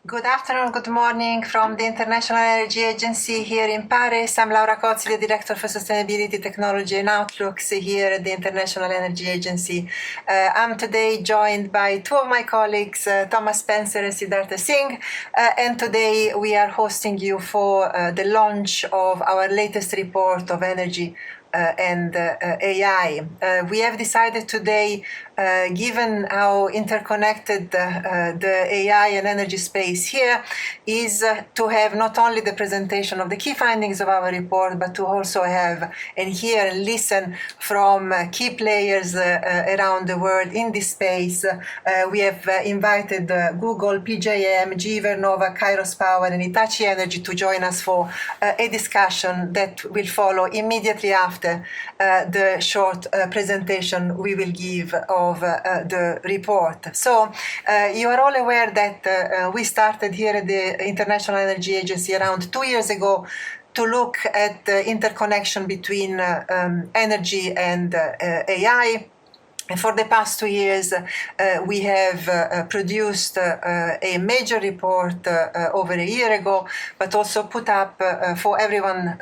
Good afternoon, good morning from the International Energy Agency here in Paris. I'm Laura Cozzi, the Director for Sustainability, Technology and Outlooks here at the International Energy Agency. I'm today joined by two of my colleagues, Thomas Spencer and Siddhartha Singh, and today we are hosting you for the launch of our latest report of energy and AI. We have decided today, given how interconnected the AI and energy space here is, to have not only the presentation of the key findings of our report, but to also have and hear and listen from key players around the world in this space. We have invited Google, PJM, GE Vernova, Kairos Power, and Hitachi Energy to join us for a discussion that will follow immediately after the short presentation we will give of the report. So you are all aware that we started here at the International Energy Agency around 2 years ago to look at the interconnection between energy and AI. And for the past 2 years, we have produced a major report over a year ago, but also put up for everyone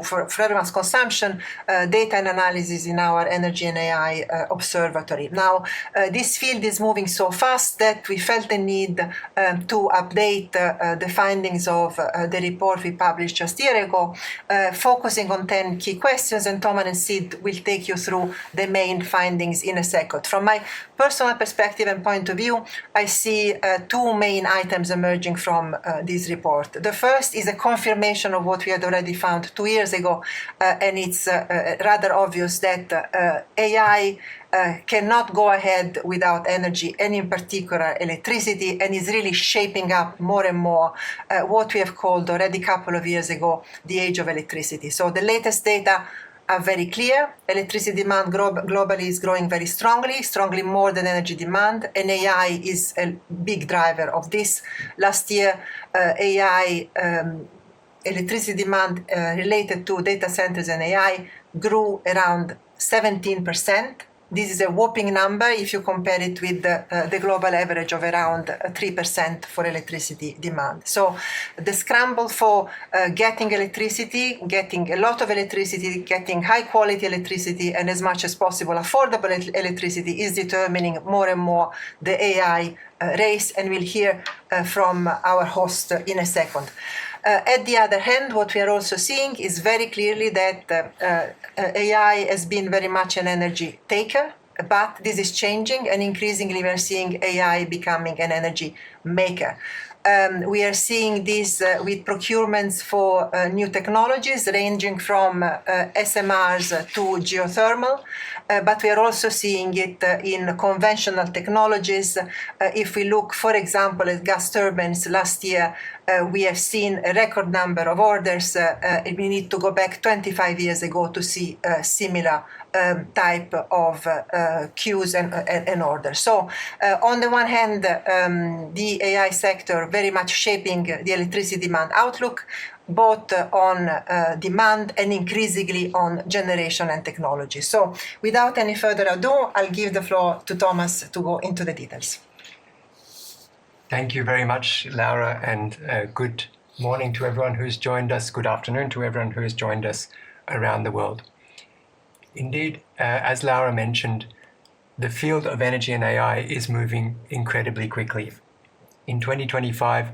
for everyone's consumption data and analysis in our Energy and AI Observatory. Now, this field is moving so fast that we felt the need to update the findings of the report we published just a year ago, focusing on 10 key questions, and Thomas and Sid will take you through the main findings in a second. From my personal perspective and point of view, I see two main items emerging from this report. The first is a confirmation of what we had already found 2 years ago, and it's rather obvious that AI cannot go ahead without energy, and in particular electricity, and is really shaping up more and more what we have called already a couple of years ago the age of electricity. So the latest data are very clear. Electricity demand globally is growing very strongly more than energy demand, and AI is a big driver of this. Last year, AI electricity demand related to data centers and AI grew around 17%. This is a whopping number if you compare it with the global average of around 3% for electricity demand. So the scramble for getting electricity, getting a lot of electricity, getting high quality electricity, and as much as possible affordable electricity is determining more and more the AI race, and we'll hear from our host in a second. At the other hand, what we are also seeing is very clearly that AI has been very much an energy taker, but this is changing, and increasingly we are seeing AI becoming an energy maker. We are seeing this with procurements for new technologies ranging from SMRs to geothermal, but we are also seeing it in conventional technologies. If we look, for example, at gas turbines last year, we have seen a record number of orders. We need to go back 25 years ago to see similar type of queues and orders. So on the one hand, the AI sector very much shaping the electricity demand outlook, both on demand and increasingly on generation and technology. So without any further ado, I'll give the floor to Thomas to go into the details. Thank you very much, Laura, and good morning to everyone who's joined us. Good afternoon to everyone who has joined us around the world. Indeed, as Laura mentioned, the field of energy and AI is moving incredibly quickly. In 2025,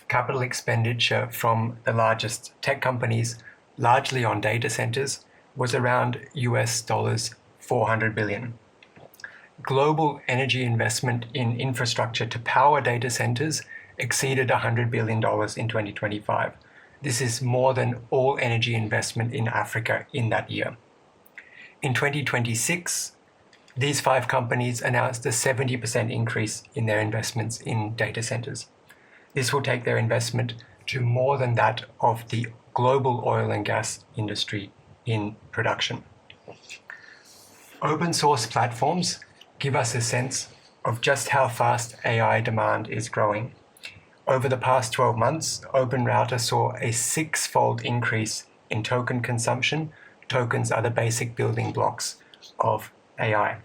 capital expenditure from the largest tech companies, largely on data centers, was around US $400 billion. Global energy investment in infrastructure to power data centers exceeded $100 billion in 2025. This is more than all energy investment in Africa in that year. In 2026, these 5 companies announced a 70% increase in their investments in data centers. This will take their investment to more than that of the global oil and gas industry in production. Open source platforms give us a sense of just how fast AI demand is growing. Over the past 12 months, OpenRouter saw a 6-fold increase in token consumption. Tokens are the basic building blocks of AI.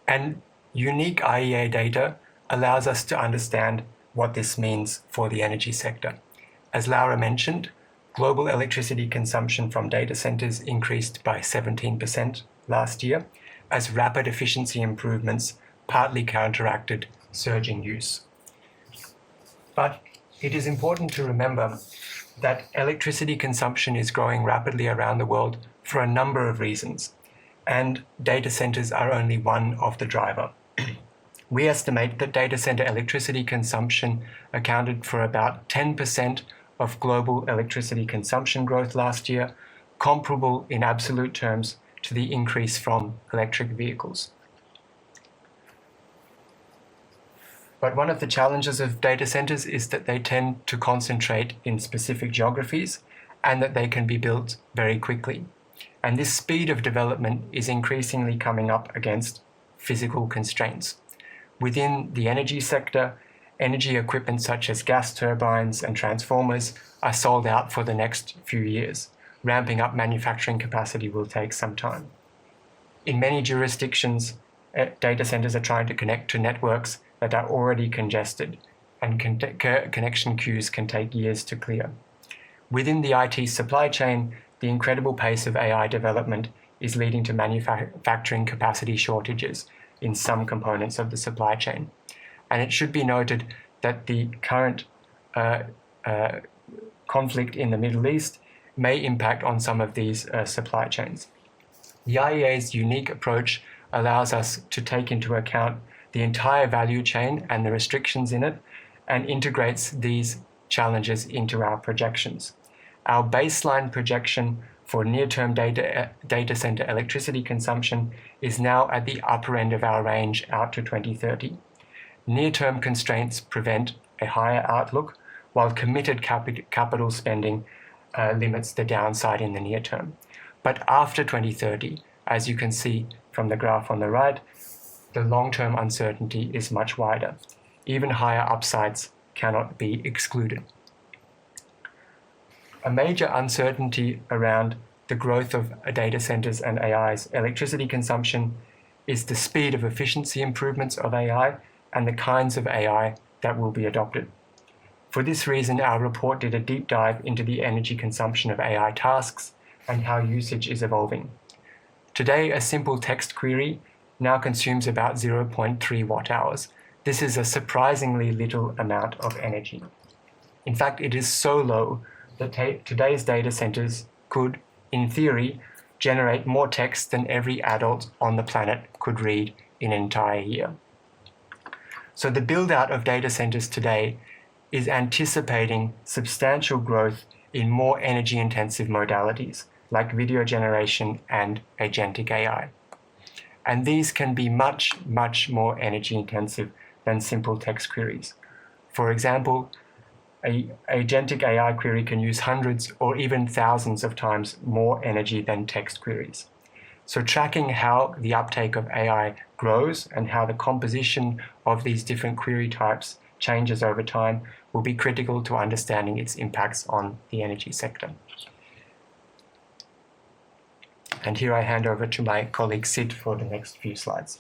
And unique IEA data allows us to understand what this means for the energy sector. As Laura mentioned, global electricity consumption from data centers increased by 17% last year, as rapid efficiency improvements partly counteracted surging use. But it is important to remember that electricity consumption is growing rapidly around the world for a number of reasons, and data centers are only one of the driver. We estimate that data center electricity consumption accounted for about 10% of global electricity consumption growth last year, comparable in absolute terms to the increase from electric vehicles. But one of the challenges of data centers is that they tend to concentrate in specific geographies and that they can be built very quickly. And this speed of development is increasingly coming up against physical constraints. Within the energy sector, energy equipment such as gas turbines and transformers are sold out for the next few years. Ramping up manufacturing capacity will take some time. In many jurisdictions, data centers are trying to connect to networks that are already congested, and connection queues can take years to clear. Within the IT supply chain, the incredible pace of AI development is leading to manufacturing capacity shortages in some components of the supply chain. And it should be noted that the current conflict in the Middle East may impact on some of these supply chains. The IEA's unique approach allows us to take into account the entire value chain and the restrictions in it, and integrates these challenges into our projections. Our baseline projection for near-term data center electricity consumption is now at the upper end of our range out to 2030. Near-term constraints prevent a higher outlook, while committed capital spending limits the downside in the near term. But after 2030, as you can see from the graph on the right, the long-term uncertainty is much wider. Even higher upsides cannot be excluded. A major uncertainty around the growth of data centers and AI's electricity consumption is the speed of efficiency improvements of AI and the kinds of AI that will be adopted. For this reason, our report did a deep dive into the energy consumption of AI tasks and how usage is evolving. Today, a simple text query now consumes about 0.3 watt-hours. This is a surprisingly little amount of energy. In fact, it is so low that today's data centers could, in theory, generate more text than every adult on the planet could read in an entire year. So the build-out of data centers today is anticipating substantial growth in more energy-intensive modalities, like video generation and agentic AI. And these can be much, much more energy-intensive than simple text queries. For example, an agentic AI query can use hundreds or even thousands of times more energy than text queries. So tracking how the uptake of AI grows and how the composition of these different query types changes over time will be critical to understanding its impacts on the energy sector. And here I hand over to my colleague Sid for the next few slides.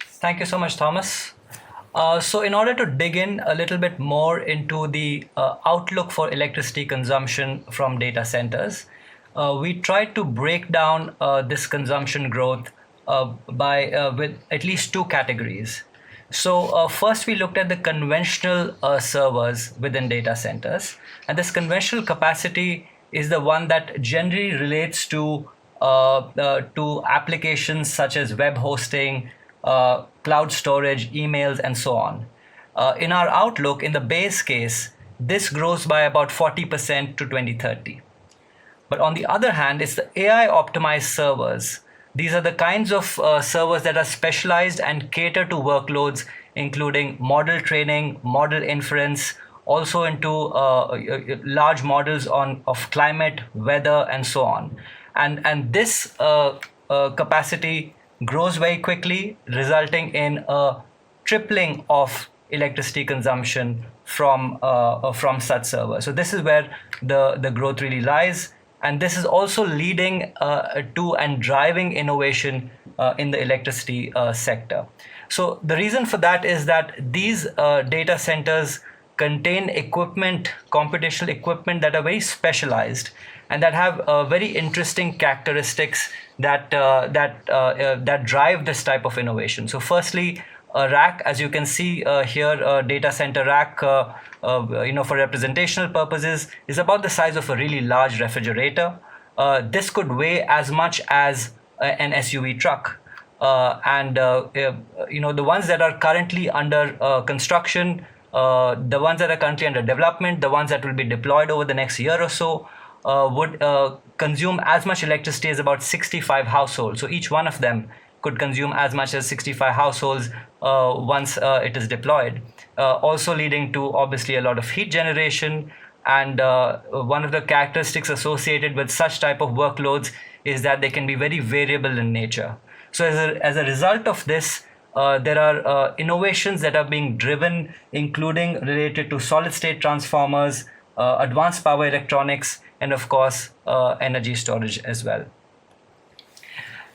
Thank you so much, Thomas. So in order to dig in a little bit more into the outlook for electricity consumption from data centers, we tried to break down this consumption growth with at least two categories. So first we looked at the conventional servers within data centers, and this conventional capacity is the one that generally relates to applications such as web hosting, cloud storage, emails, and so on. In our outlook, in the base case, this grows by about 40% to 2030. But on the other hand, it's the AI optimized servers. These are the kinds of servers that are specialized and cater to workloads, including model training, model inference, also into large models of climate, weather, and so on. And this capacity grows very quickly, resulting in a tripling of electricity consumption from such servers. So this is where the growth really lies. And this is also leading to and driving innovation in the electricity sector. So the reason for that is that these data centers contain equipment, computational equipment that are very specialized and that have very interesting characteristics that drive this type of innovation. So firstly, a rack, as you can see here, a data center rack, for representational purposes, is about the size of a really large refrigerator. This could weigh as much as an SUV truck. The ones that are currently under construction, the ones that are currently under development, the ones that will be deployed over the next year or so, would consume as much electricity as about 65 households. So each one of them could consume as much as 65 households once it is deployed, also leading to obviously a lot of heat generation. And one of the characteristics associated with such type of workloads is that they can be very variable in nature. So as a result of this, there are innovations that are being driven, including related to solid state transformers, advanced power electronics, and of course, energy storage as well.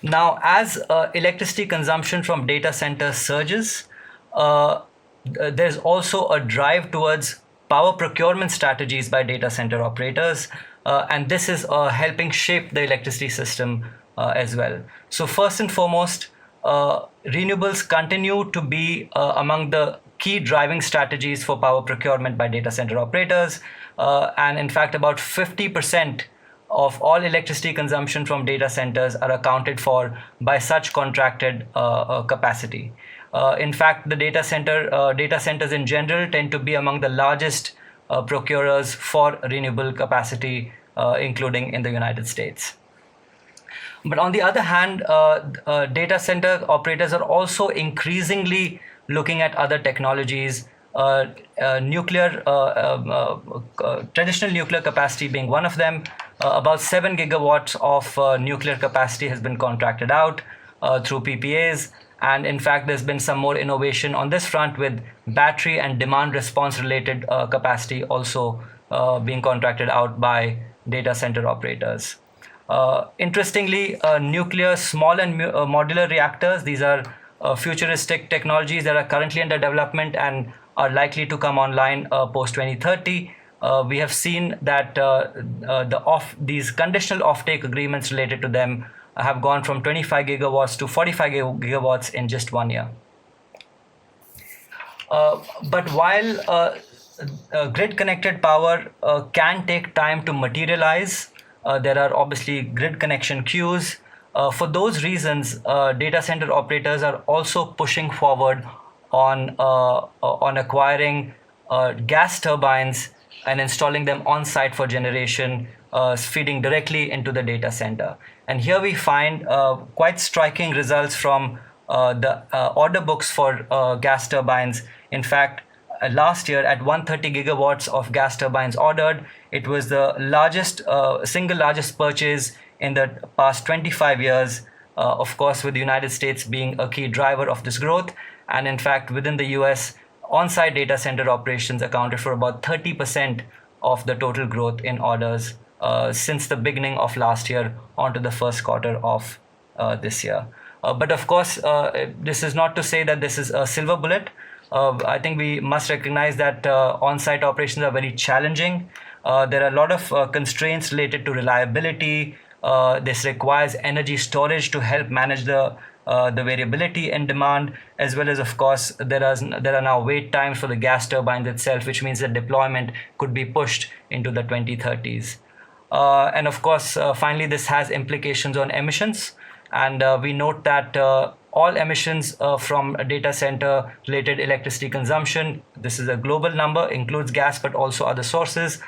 Now, as electricity consumption from data centers surges, there's also a drive towards power procurement strategies by data center operators, and this is helping shape the electricity system as well. So first and foremost, renewables continue to be among the key driving strategies for power procurement by data center operators, and in fact about 50% of all electricity consumption from data centers are accounted for by such contracted capacity. In fact, the data centers in general tend to be among the largest procurers for renewable capacity, including in the United States. But on the other hand, data center operators are also increasingly looking at other technologies, traditional nuclear capacity being one of them. About 7 gigawatts of nuclear capacity has been contracted out through PPAs. And in fact, there's been some more innovation on this front with battery and demand response related capacity also being contracted out by data center operators. Interestingly, nuclear small and modular reactors, these are futuristic technologies that are currently under development and are likely to come online post 2030. We have seen that these conditional offtake agreements related to them have gone from 25 gigawatts to 45 gigawatts in just 1 year. But while grid-connected power can take time to materialize, there are obviously grid connection queues. For those reasons, data center operators are also pushing forward on acquiring gas turbines and installing them on site for generation, feeding directly into the data center. And here we find quite striking results from the order books for gas turbines. In fact, last year at 130 gigawatts of gas turbines ordered, it was the single largest purchase in the past 25 years, of course, with the United States being a key driver of this growth. And in fact, within the US, on-site data center operations accounted for about 30% of the total growth in orders since the beginning of last year onto the first quarter of this year. But of course, this is not to say that this is a silver bullet. I think we must recognize that on-site operations are very challenging. There are a lot of constraints related to reliability. This requires energy storage to help manage the variability in demand, as well as, of course, there are now wait times for the gas turbines itself, which means that deployment could be pushed into the 2030s. And of course, finally, this has implications on emissions. And we note that all emissions from data center related electricity consumption, this is a global number, includes gas, but also other sources.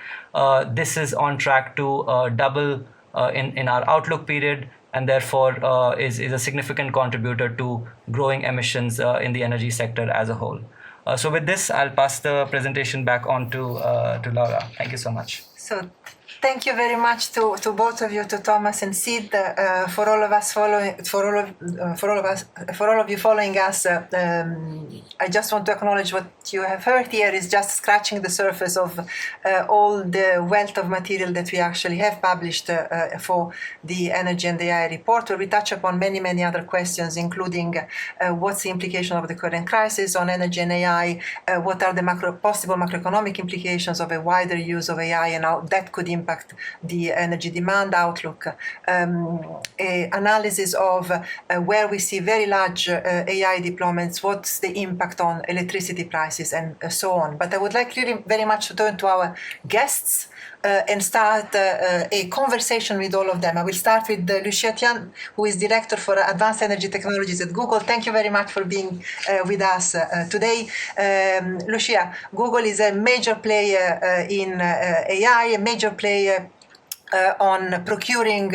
This is on track to double in our outlook period, and therefore is a significant contributor to growing emissions in the energy sector as a whole. So with this, I'll pass the presentation back on to Laura. Thank you so much. So Thank you very much to both of you, to Thomas and Sid, for all of us following, for all of you following us. I just want to acknowledge what you have heard here is just scratching the surface of all the wealth of material that we actually have published for the Energy and AI report, where we touch upon many other questions, including what's the implication of the current crisis on energy and AI, what are the possible macroeconomic implications of a wider use of AI, and how that could impact the energy demand outlook, analysis of where we see very large AI deployments, what's the impact on electricity prices, and so on. But I would like really very much to turn to our guests and start a conversation with all of them. I will start with Lucia Tian, who is Director for Advanced Energy Technologies at Google. Thank you very much for being with us today. Lucia, Google is a major player in AI, a major player on procuring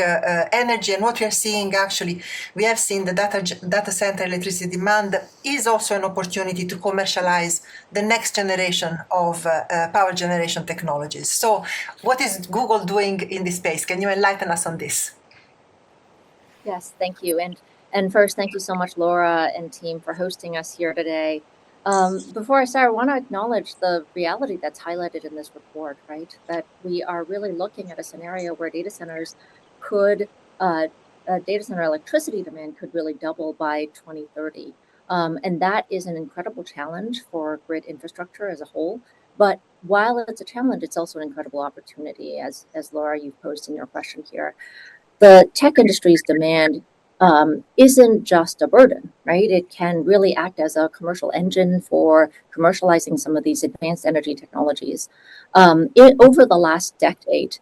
energy, and what we are seeing actually, we have seen the data center electricity demand is also an opportunity to commercialize the next generation of power generation technologies. So what is Google doing in this space? Can you enlighten us on this? Yes, thank you. And first, thank you so much, Laura and team, for hosting us here today. Before I start, I want to acknowledge the reality that's highlighted in this report, right? That we are really looking at a scenario where data centers could, data center electricity demand could really double by 2030. And that is an incredible challenge for grid infrastructure as a whole. But while it's a challenge, it's also an incredible opportunity, as Laura, you've posed in your question here. The tech industry's demand isn't just a burden, right? It can really act as a commercial engine for commercializing some of these advanced energy technologies. Over the last decade,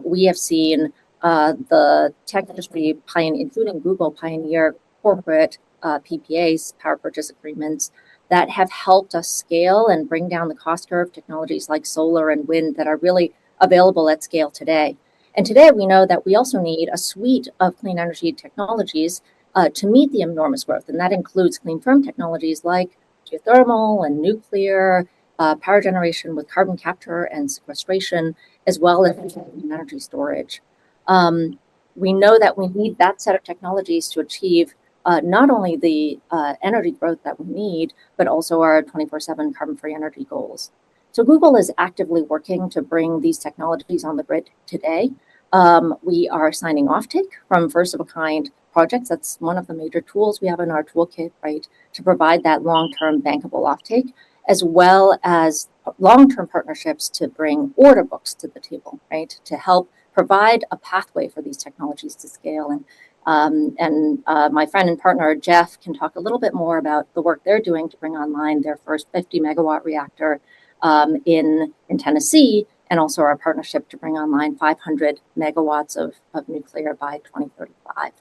we have seen the tech industry, including Google, pioneer corporate PPAs, power purchase agreements, that have helped us scale and bring down the cost curve. Technologies like solar and wind that are really available at scale today. And today we know that we also need a suite of clean energy technologies to meet the enormous growth. And that includes clean firm technologies like geothermal and nuclear, power generation with carbon capture and sequestration, as well as energy storage. We know that we need that set of technologies to achieve not only the energy growth that we need, but also our 24/7 carbon-free energy goals. So Google is actively working to bring these technologies on the grid today. We are signing offtake from first-of-a-kind projects. That's one of the major tools we have in our toolkit, right, to provide that long-term bankable offtake, as well as long-term partnerships to bring order books to the table, right, to help provide a pathway for these technologies to scale. And my friend and partner, Jeff, can talk a little bit more about the work they're doing to bring online their first 50-megawatt reactor in Tennessee, and also our partnership to bring online 500 megawatts of nuclear by 2035.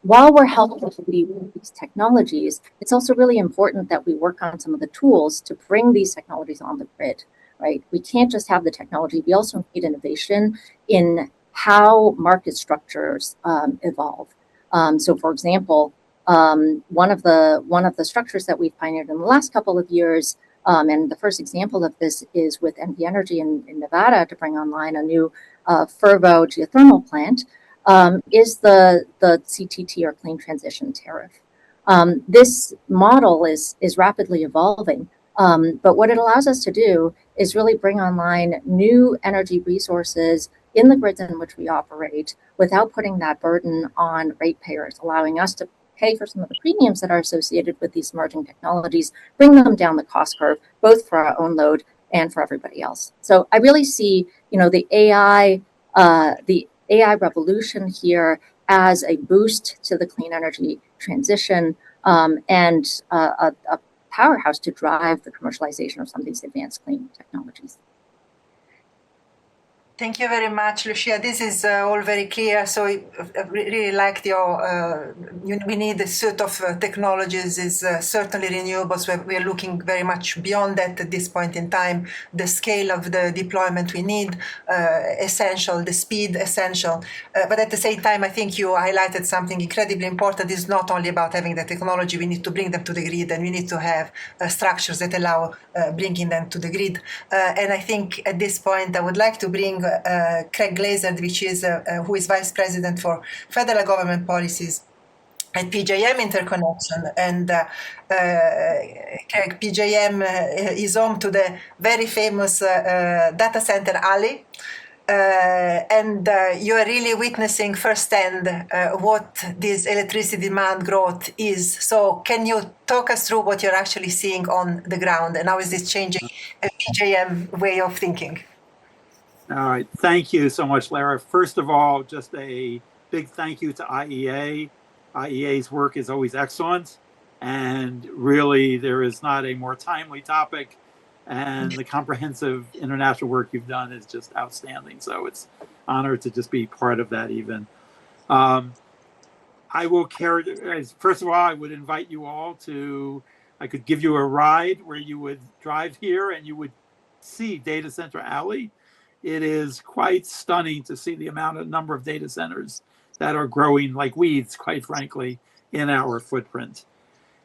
While we're helping to lead these technologies, it's also really important that we work on some of the tools to bring these technologies on the grid, right? We can't just have the technology, we also need innovation in how market structures evolve. So for example, one of the structures that we've pioneered in the last couple of years, and the first example of this is with NV Energy in Nevada to bring online a new Fervo geothermal plant, is the CTT, or Clean Transition Tariff. This model is rapidly evolving, but what it allows us to do is really bring online new energy resources in the grids in which we operate without putting that burden on ratepayers, allowing us to pay for some of the premiums that are associated with these emerging technologies, bring them down the cost curve, both for our own load and for everybody else. So I really see, the AI revolution here as a boost to the clean energy transition, and a powerhouse to drive the commercialization of some of these advanced clean technologies. Thank you very much, Lucia. This is all very clear. So I really liked your, we need a suite of technologies is certainly renewables. We're looking very much beyond that at this point in time. The scale of the deployment we need, essential, the speed, essential. But at the same time, I think you highlighted something incredibly important. It's not only about having the technology, we need to bring them to the grid, and we need to have structures that allow bringing them to the grid. And I think at this point, I would like to bring Craig Glazer, who is Vice President for Federal Government Policies at PJM Interconnection, and PJM is home to the very famous data center Alley. You are really witnessing firsthand what this electricity demand growth is. So can you talk us through what you're actually seeing on the ground, and how is this changing a PJM way of thinking? All right, thank you so much, Lara. First of all, just a big thank you to IEA. IEA's work is always excellent, and really there is not a more timely topic, and the comprehensive international work you've done is just outstanding. So it's an honor to just be part of that even. I will characterize, first of all, I would invite you all to, I could give you a ride where you would drive here and you would see Data Center Alley. It is quite stunning to see the number of data centers that are growing like weeds, quite frankly, in our footprint.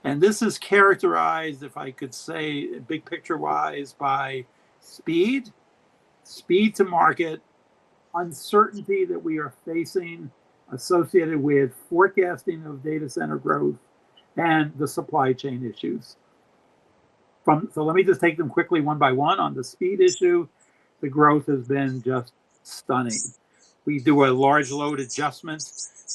And this is characterized, if I could say, big picture wise, by speed to market, uncertainty that we are facing associated with forecasting of data center growth, and the supply chain issues. So let me just take them quickly one by one. On the speed issue, the growth has been just stunning. We do a large load adjustment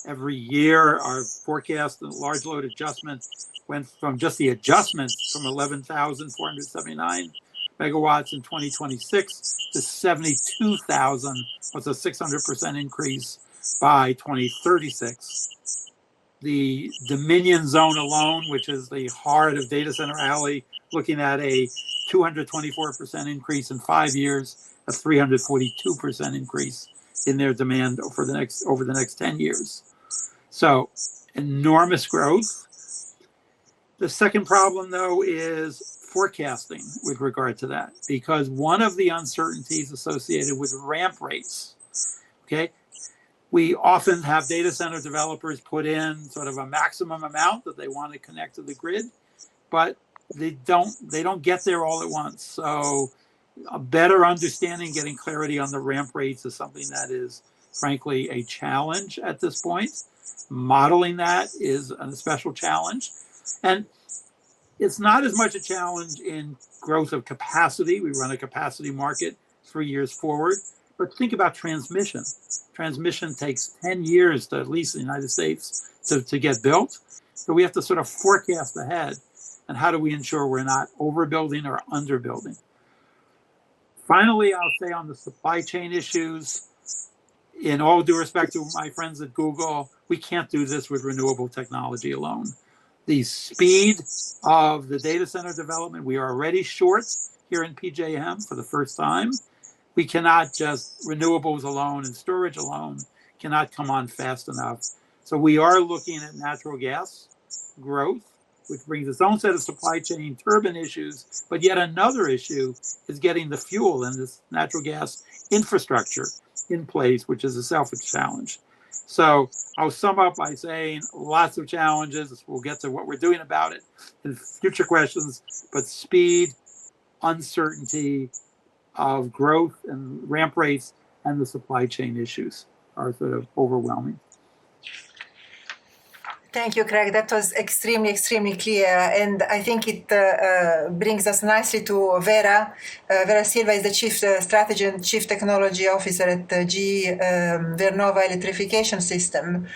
every year. Our forecast, the large load adjustment, went from just the adjustments from 11,479 megawatts in 2026 to 72,000. That's a 600% increase by 2036. The Dominion zone alone, which is the heart of Data Center Alley, looking at a 224% increase in 5 years, a 342% increase in their demand over the next 10 years. So enormous growth. The second problem, though, is forecasting with regard to that, because one of the uncertainties associated with ramp rates, okay, we often have data center developers put in sort of a maximum amount that they want to connect to the grid, but they don't get there all at once. So a better understanding, getting clarity on the ramp rates is something that is frankly a challenge at this point. Modeling that is a special challenge. And it's not as much a challenge in growth of capacity. We run a capacity market 3 years forward, but think about transmission. Transmission takes 10 years to, at least in the United States, to get built. So we have to sort of forecast ahead. And how do we ensure we're not overbuilding or underbuilding? Finally, I'll say on the supply chain issues, in all due respect to my friends at Google, we can't do this with renewable technology alone. The speed of the data center development, we are already short here in PJM for the first time. We cannot just, renewables alone and storage alone cannot come on fast enough. So we are looking at natural gas growth, which brings its own set of supply chain turbine issues, but yet another issue is getting the fuel and this natural gas infrastructure in place, which is itself a challenge. So I'll sum up by saying lots of challenges. We'll get to what we're doing about it in future questions, but speed, uncertainty of growth and ramp rates, and the supply chain issues are sort of overwhelming. Thank you, Craig. That was extremely, extremely clear. And I think it brings us nicely to Vera. Vera Silva is the Chief Strategy and Chief Technology Officer at GE Vernova Electrification System.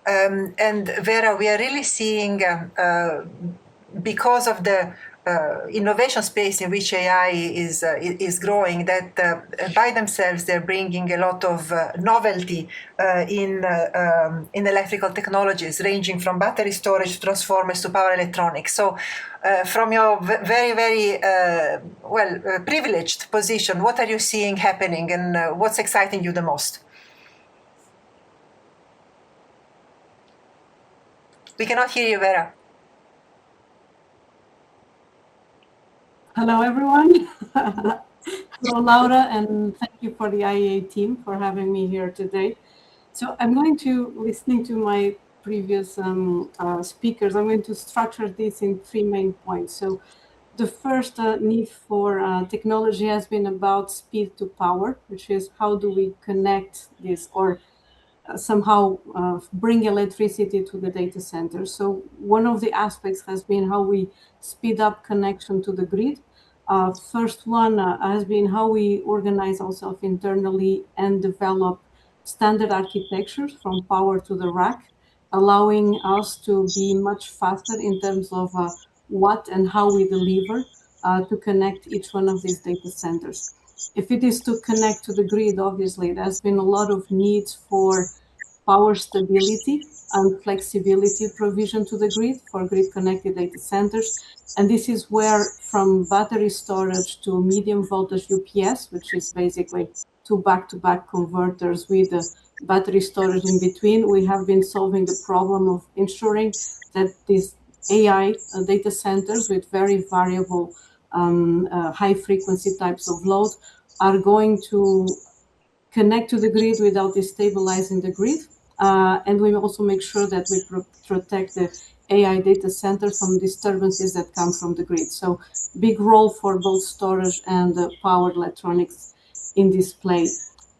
And Vera, we are really seeing, because of the innovation space in which AI is growing, that by themselves they're bringing a lot of novelty in electrical technologies, ranging from battery storage to transformers to power electronics. So from your very, very privileged position, what are you seeing happening, and what's exciting you the most? We cannot hear you, Vera. Hello, everyone. Hello, Laura, and thank you for the IEA team for having me here today. So I'm going to, listening to my previous speakers, I'm going to structure this in 3 main points. So the first need for technology has been about speed to power, which is how do we connect this or somehow bring electricity to the data center. So one of the aspects has been how we speed up connection to the grid. First one has been how we organize ourselves internally and develop standard architectures from power to the rack, allowing us to be much faster in terms of what and how we deliver to connect each one of these data centers. If it is to connect to the grid, obviously, there's been a lot of needs for power stability and flexibility provision to the grid for grid-connected data centers. And this is where, from battery storage to medium voltage UPS, which is basically two back-to-back converters with the battery storage in between, we have been solving the problem of ensuring that these AI data centers with very variable high-frequency types of load are going to connect to the grid without destabilizing the grid. And we also make sure that we protect the AI data center from disturbances that come from the grid. So big role for both storage and power electronics in this play.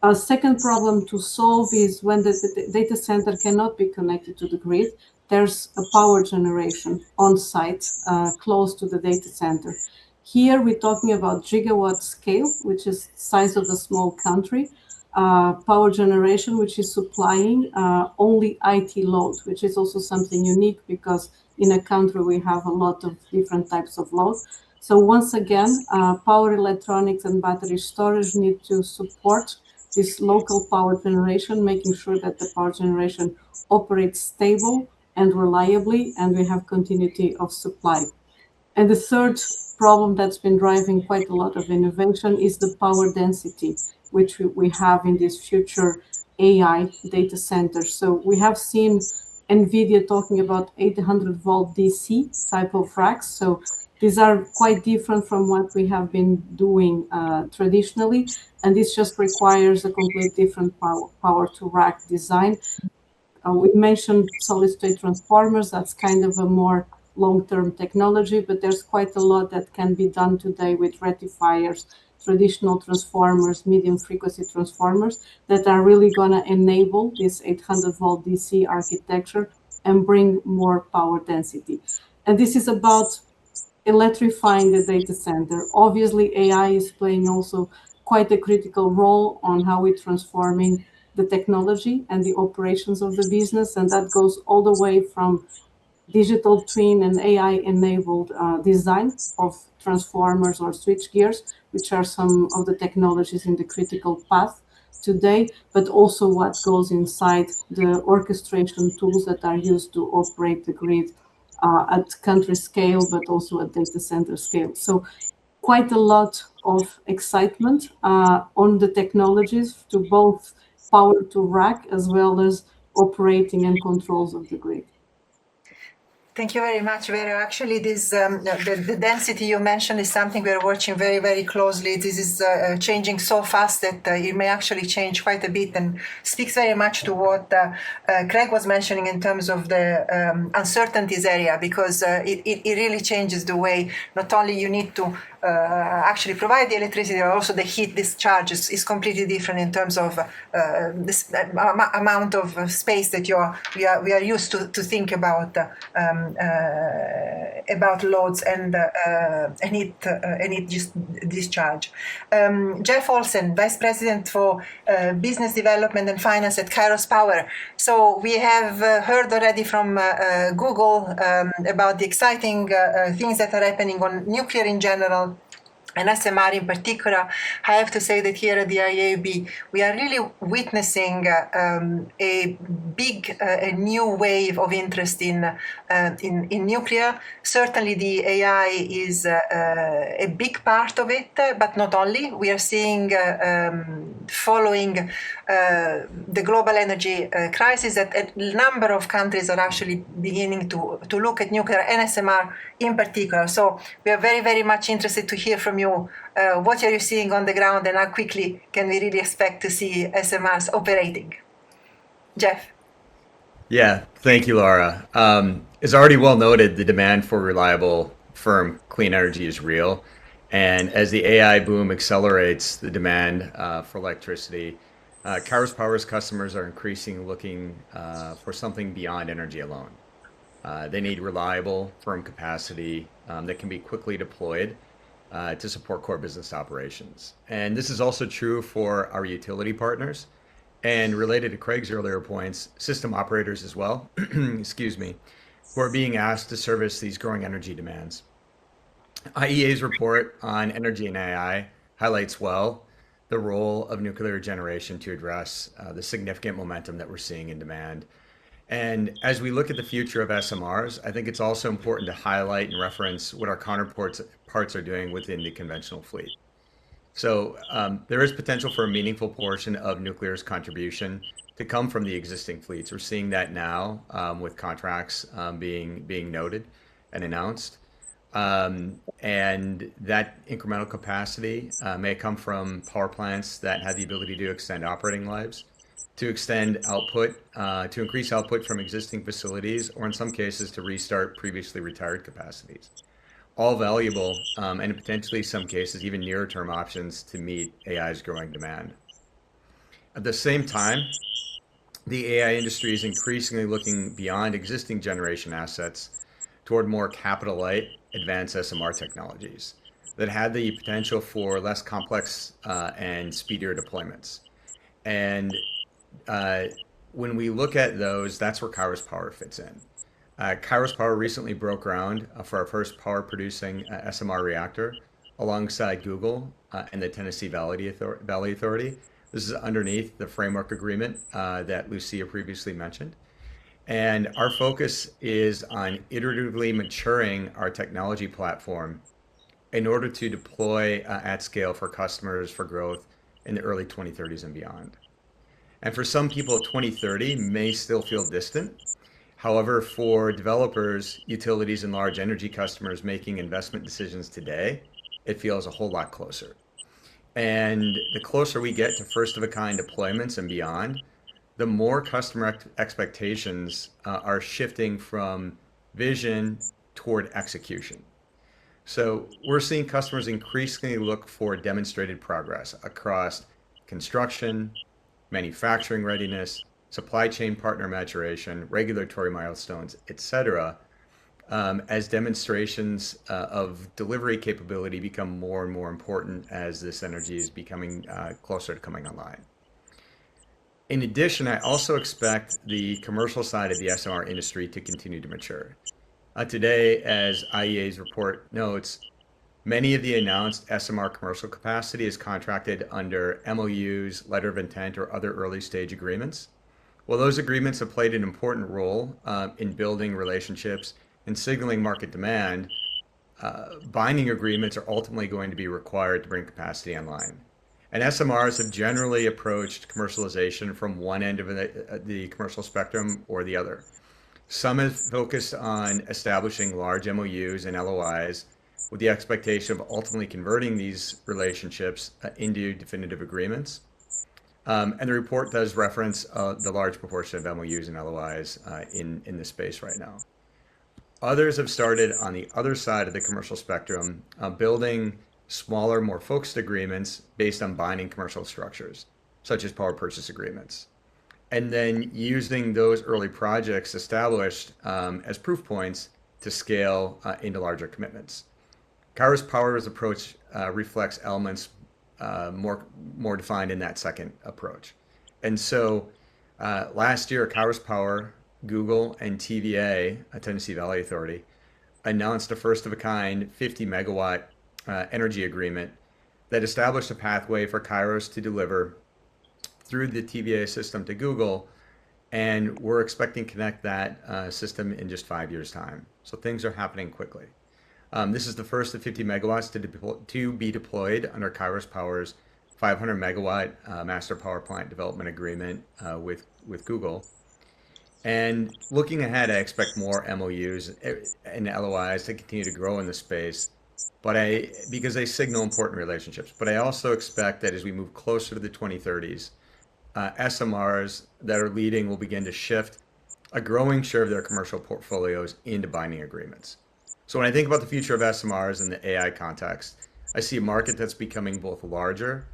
A second problem to solve is when the data center cannot be connected to the grid, there's a power generation on site close to the data center. Here we're talking about gigawatt scale, which is size of a small country. Power generation, which is supplying only IT load, which is also something unique because in a country we have a lot of different types of load. So once again, power electronics and battery storage need to support this local power generation, making sure that the power generation operates stable and reliably, and we have continuity of supply. And the third problem that's been driving quite a lot of innovation is the power density, which we have in these future AI data centers. So we have seen NVIDIA talking about 800 volt DC type of racks. So these are quite different from what we have been doing traditionally. And this just requires a complete different power to rack design. We mentioned solid state transformers. That's kind of a more long-term technology, but there's quite a lot that can be done today with rectifiers, traditional transformers, medium frequency transformers that are really going to enable this 800 volt DC architecture and bring more power density. And this is about electrifying the data center. Obviously, AI is playing also quite a critical role on how we're transforming the technology and the operations of the business. And that goes all the way from digital twin and AI-enabled design of transformers or switch gears, which are some of the technologies in the critical path today, but also what goes inside the orchestration tools that are used to operate the grid at country scale, but also at data center scale. So quite a lot of excitement on the technologies to both power to rack as well as operating and controls of the grid. Thank you very much, Vero. Actually, this the density you mentioned is something we're watching very, very closely. This is changing so fast that it may actually change quite a bit and speaks very much to what Craig was mentioning in terms of the uncertainties area, because it really changes the way not only you need to actually provide the electricity, but also the heat discharge is completely different in terms of this amount of space that we are used to think about loads and heat discharge. Jeff Olsen, Vice President for Business Development and Finance at Kairos Power. So we have heard already from Google about the exciting things that are happening on nuclear in general, and SMR in particular. I have to say that here at the IEA, we are really witnessing a big, a new wave of interest in nuclear. Certainly the AI is a big part of it, but not only. We are seeing, following the global energy crisis, that a number of countries are actually beginning to look at nuclear and SMR in particular. So we are very, very much interested to hear from you. What are you seeing on the ground, and how quickly can we really expect to see SMRs operating? Jeff? Yeah, thank you, Laura. As already well noted, the demand for reliable firm clean energy is real. And as the AI boom accelerates the demand for electricity, Kairos Power's customers are increasingly looking for something beyond energy alone. They need reliable, firm capacity that can be quickly deployed to support core business operations. And this is also true for our utility partners. And related to Craig's earlier points, system operators as well, excuse me, who are being asked to service these growing energy demands. IEA's report on energy and AI highlights well the role of nuclear generation to address the significant momentum that we're seeing in demand. And as we look at the future of SMRs, I think it's also important to highlight and reference what our counterparts are doing within the conventional fleet. So there is potential for a meaningful portion of nuclear's contribution to come from the existing fleets. We're seeing that now with contracts being noted and announced. And that incremental capacity may come from power plants that have the ability to extend operating lives, to extend output, to increase output from existing facilities, or in some cases to restart previously retired capacities. All valuable and in potentially some cases even nearer term options to meet AI's growing demand. At the same time, the AI industry is increasingly looking beyond existing generation assets toward more capital light advanced SMR technologies that have the potential for less complex and speedier deployments. And when we look at those, that's where Kairos Power fits in. Kairos Power recently broke ground for our first power producing SMR reactor alongside Google and the Tennessee Valley Authority. This is underneath the framework agreement that Lucia previously mentioned. And our focus is on iteratively maturing our technology platform in order to deploy at scale for customers for growth in the early 2030s and beyond. And for some people, 2030 may still feel distant. However, for developers, utilities, and large energy customers making investment decisions today, it feels a whole lot closer. And the closer we get to first-of-a-kind deployments and beyond, the more customer expectations are shifting from vision toward execution. So we're seeing customers increasingly look for demonstrated progress across construction, manufacturing readiness, supply chain partner maturation, regulatory milestones, et cetera, as demonstrations of delivery capability become more and more important as this energy is becoming closer to coming online. In addition, I also expect the commercial side of the SMR industry to continue to mature. Today, as IEA's report notes, many of the announced SMR commercial capacity is contracted under MOUs, letter of intent, or other early stage agreements. Well, those agreements have played an important role in building relationships and signaling market demand. Binding agreements are ultimately going to be required to bring capacity online. And SMRs have generally approached commercialization from one end of the commercial spectrum or the other. Some have focused on establishing large MOUs and LOIs with the expectation of ultimately converting these relationships into definitive agreements. And the report does reference the large proportion of MOUs and LOIs in this space right now. Others have started on the other side of the commercial spectrum, building smaller, more focused agreements based on binding commercial structures, such as power purchase agreements, and then using those early projects established as proof points to scale into larger commitments. Kairos Power's approach reflects elements more defined in that second approach. And so last year, Kairos Power, Google, and TVA, Tennessee Valley Authority, announced a first-of-a-kind 50 megawatt energy agreement that established a pathway for Kairos to deliver through the TVA system to Google, and we're expecting to connect that system in just 5 years' time. So things are happening quickly. This is the first of 50 megawatts to be deployed under Kairos Power's 500 megawatt master power plant development agreement with Google. And looking ahead, I expect more MOUs and LOIs to continue to grow in the space, because they signal important relationships. But I also expect that as we move closer to the 2030s, SMRs that are leading will begin to shift a growing share of their commercial portfolios into binding agreements. So when I think about the future of SMRs in the AI context, I see a market that's becoming both larger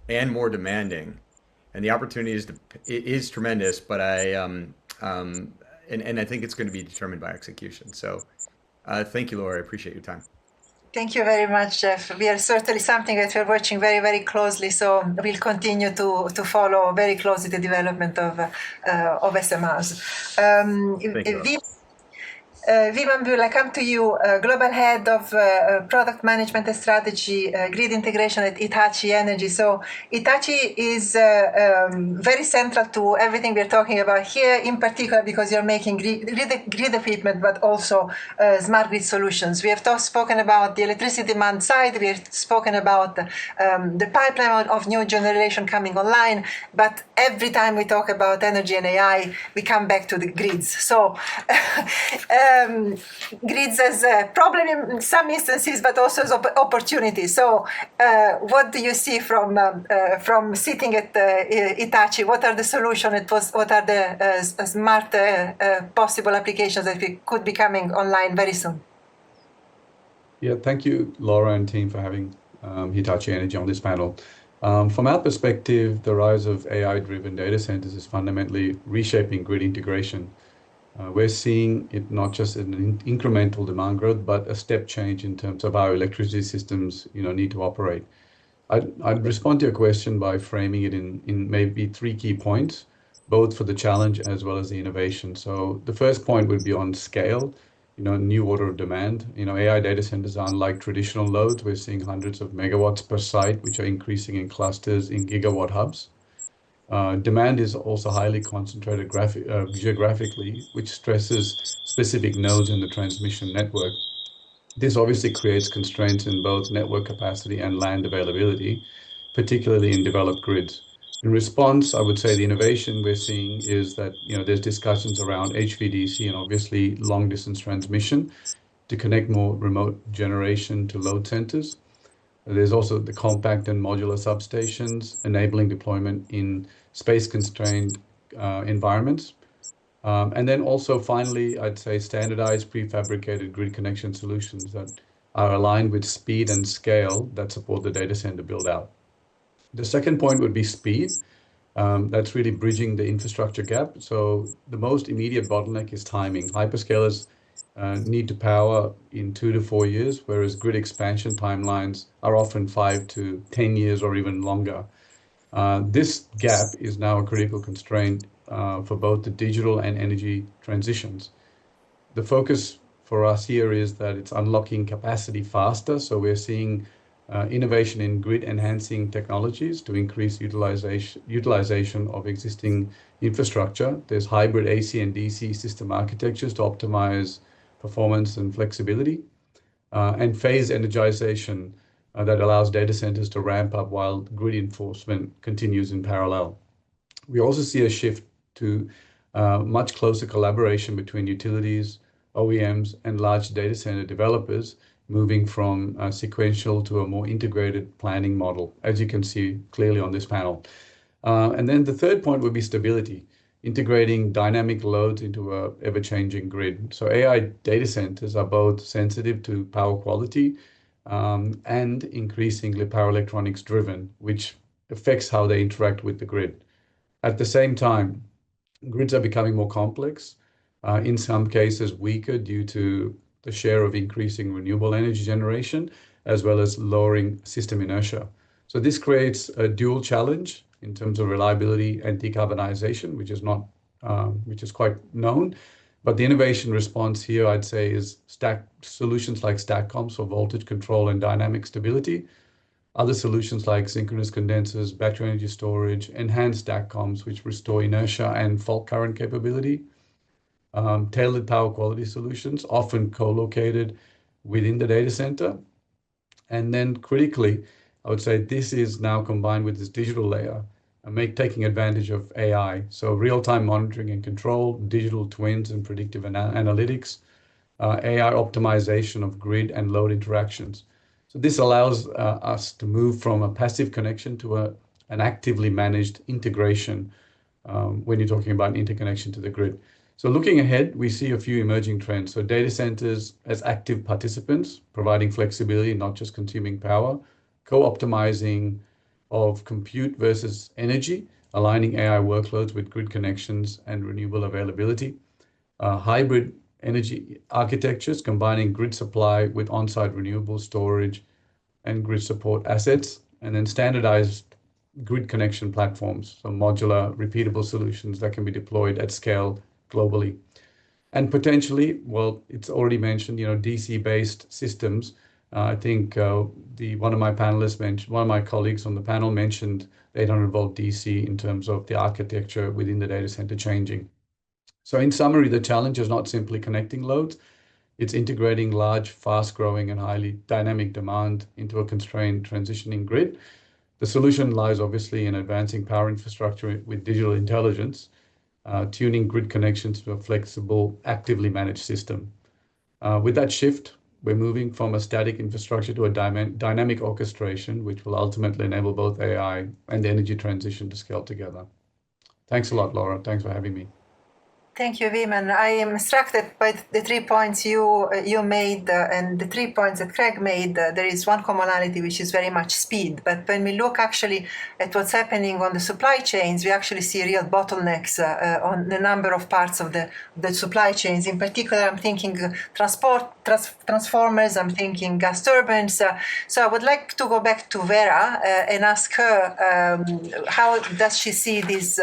and more demanding, and the opportunity is tremendous. But and I think it's going to be determined by execution. So thank you, Laura. I appreciate your time. Thank you very much, Jeff. We are certainly something that we're watching very, very closely. So we'll continue to follow very closely the development of SMRs. Thank you, Laura. Viman, will I come to you, Global Head of Product Management and Strategy, Grid Integration at Hitachi Energy. So Hitachi is very central to everything we're talking about here, in particular because you're making grid equipment, but also smart grid solutions. We have spoken about the electricity demand side. We have spoken about the pipeline of new generation coming online. But every time we talk about energy and AI, we come back to the grids. So grids as a problem in some instances, but also as opportunity. So, what do you see from sitting at Hitachi? What are the solutions? What are the smart possible applications that we could be coming online very soon? Yeah, thank you, Laura and team, for having Hitachi Energy on this panel. From our perspective, the rise of AI-driven data centers is fundamentally reshaping grid integration. We're seeing it not just an incremental demand growth, but a step change in terms of how electricity systems, need to operate. I'd respond to your question by framing it in maybe 3 key points, both for the challenge as well as the innovation. So the first point would be on scale, new order of demand. AI data centers are unlike traditional loads. We're seeing hundreds of megawatts per site, which are increasing in clusters in gigawatt hubs. Demand is also highly concentrated geographically, which stresses specific nodes in the transmission network. This obviously creates constraints in both network capacity and land availability, particularly in developed grids. In response, I would say the innovation we're seeing is that there's discussions around HVDC and obviously long distance transmission to connect more remote generation to load centers. There's also the compact and modular substations enabling deployment in space-constrained environments. And then also finally, I'd say standardized prefabricated grid connection solutions that are aligned with speed and scale that support the data center build out. The second point would be speed. That's really bridging the infrastructure gap. So the most immediate bottleneck is timing. Hyperscalers need to power in 2 to 4 years, whereas grid expansion timelines are often 5 to 10 years or even longer. This gap is now a critical constraint for both the digital and energy transitions. The focus for us here is that it's unlocking capacity faster. So we're seeing innovation in grid enhancing technologies to increase utilization of existing infrastructure. There's hybrid AC and DC system architectures to optimize performance and flexibility, and phase energization that allows data centers to ramp up while grid enforcement continues in parallel. We also see a shift to much closer collaboration between utilities, OEMs, and large data center developers, moving from a sequential to a more integrated planning model, as you can see clearly on this panel. And then the third point would be stability, integrating dynamic loads into a ever-changing grid. So AI data centers are both sensitive to power quality and increasingly power electronics driven, which affects how they interact with the grid. At the same time, grids are becoming more complex, in some cases weaker due to the share of increasing renewable energy generation, as well as lowering system inertia. So this creates a dual challenge in terms of reliability and decarbonization, which is quite known. But the innovation response here, I'd say, is solutions like STATCOMs for voltage control and dynamic stability. Other solutions like synchronous condensers, battery energy storage, enhanced STATCOMs, which restore inertia and fault current capability. Tailored power quality solutions, often co-located within the data center. And then critically, I would say this is now combined with this digital layer and taking advantage of AI. So real-time monitoring and control, digital twins and predictive analytics, AI optimization of grid and load interactions. So this allows us to move from a passive connection to an actively managed integration when you're talking about interconnection to the grid. So looking ahead, we see a few emerging trends. So data centers as active participants, providing flexibility, not just consuming power, co-optimizing of compute versus energy, aligning AI workloads with grid connections and renewable availability, hybrid energy architectures, combining grid supply with on-site renewable storage and grid support assets, and then standardized grid connection platforms, so modular, repeatable solutions that can be deployed at scale globally. And potentially, well, it's already mentioned, DC-based systems. I think one of my colleagues on the panel mentioned 800-volt DC in terms of the architecture within the data center changing. So in summary, the challenge is not simply connecting loads, it's integrating large, fast-growing and highly dynamic demand into a constrained transitioning grid. The solution lies obviously in advancing power infrastructure with digital intelligence, tuning grid connections to a flexible, actively managed system. With that shift, we're moving from a static infrastructure to a dynamic orchestration, which will ultimately enable both AI and the energy transition to scale together. Thanks a lot, Laura. Thanks for having me. Thank you, Wim. And I am struck that by the 3 points you made and the 3 points that Craig made, there is one commonality, which is very much speed. But when we look actually at what's happening on the supply chains, we actually see real bottlenecks on the number of parts of the supply chains. In particular, I'm thinking transformers, I'm thinking gas turbines. So I would like to go back to Vera and ask her how does she see these